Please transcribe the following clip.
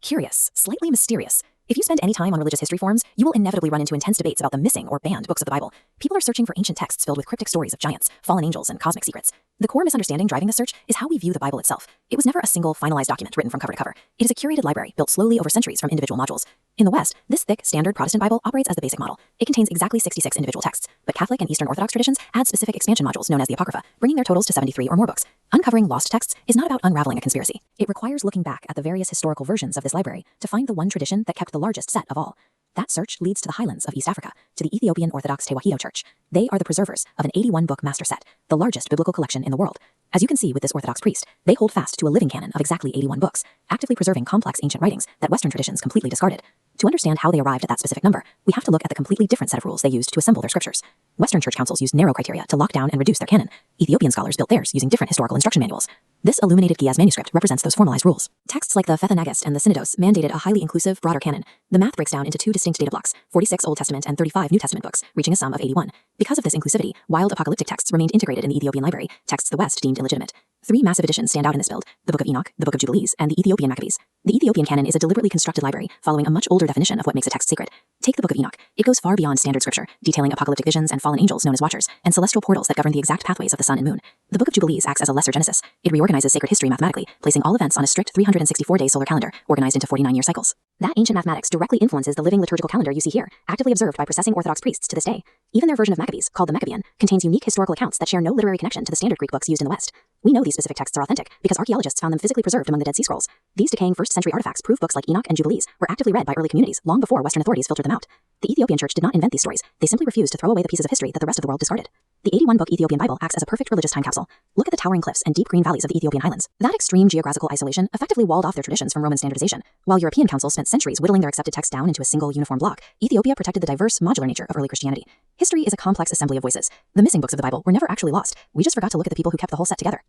curious, slightly mysterious. If you spend any time on religious history forums, you will inevitably run into intense debates about the missing or banned books of the Bible. People are searching for ancient texts filled with cryptic stories of giants, fallen angels, and cosmic secrets. The core misunderstanding driving the search is how we view the Bible itself. It was never a single, finalized document written from cover to cover. It is a curated library built slowly over centuries from individual modules. In the West, this thick, standard Protestant Bible operates as the basic model. It contains exactly 66 individual texts, but Catholic and Eastern Orthodox traditions add specific expansion modules known as the Apocrypha, bringing their totals to 73 or more books. Uncovering lost texts is not about unraveling a conspiracy. It requires looking back at the various historical versions of this library to find the one tradition that kept the largest set of all. That search leads to the highlands of East Africa, to the Ethiopian Orthodox Church. They are the preservers of an 81-book master set, the largest biblical collection in the world. As you can see with this Orthodox priest, they hold fast to a living canon of exactly 81 books, actively preserving complex ancient writings that Western traditions completely discarded. To understand how they arrived at that specific number, we have to look at the completely different set of rules they used to assemble their scriptures. Western church councils used narrow criteria to lock down and reduce their canon. Ethiopian scholars built theirs using different historical instruction manuals. This illuminated Giaz manuscript represents those formalized rules. Texts like the Fethanagist and the Synodos mandated a highly inclusive, broader canon. The math breaks down into two distinct data blocks, 46 Old Testament and 35 New Testament books, reaching a sum of 81. Because of this inclusivity, wild apocalyptic texts remained integrated in the Ethiopian library, texts the West deemed illegitimate. Three massive editions stand out in this build: the Book of Enoch, the Book of Jubilees, and the Ethiopian Maccabees. The Ethiopian canon is a deliberately constructed library, following a much older definition of what makes a text sacred. Take the Book of Enoch. It goes far beyond standard scripture, detailing apocalyptic visions and fallen angels known as watchers, and celestial portals that govern the exact pathways of the sun and moon. The Book of Jubilees acts as a lesser Genesis. It reorganizes sacred history mathematically, placing all events on a strict 364-day solar calendar, organized into 49-year cycles. That ancient mathematics directly influences the living liturgical calendar you see here, actively observed by processing Orthodox priests to this day. Even their version of Maccabees, called the Maccabean, contains unique historical accounts that share no literary connection to the standard Greek books used in the West. We know these specific texts are authentic because archaeologists found them physically preserved among the Dead Sea Scrolls. These decaying first-century artifacts prove books like Enoch and Jubilees were actively read by early communities long before Western authorities filtered them out. The Ethiopian Church did not invent these stories. They simply refused to throw away the pieces of history that the rest of the world discarded. The 81-book Ethiopian Bible acts as a perfect religious time capsule. Look at the towering cliffs and deep green valleys of the Ethiopian highlands. That extreme geographical isolation effectively walled off their traditions from Roman standardization. While European councils spent centuries whittling their accepted texts down into a single uniform block, Ethiopia protected the diverse, modular nature of early Christianity. History is a complex assembly of voices. The missing books of the Bible were never actually lost. We just forgot to look at the people who kept the whole set together.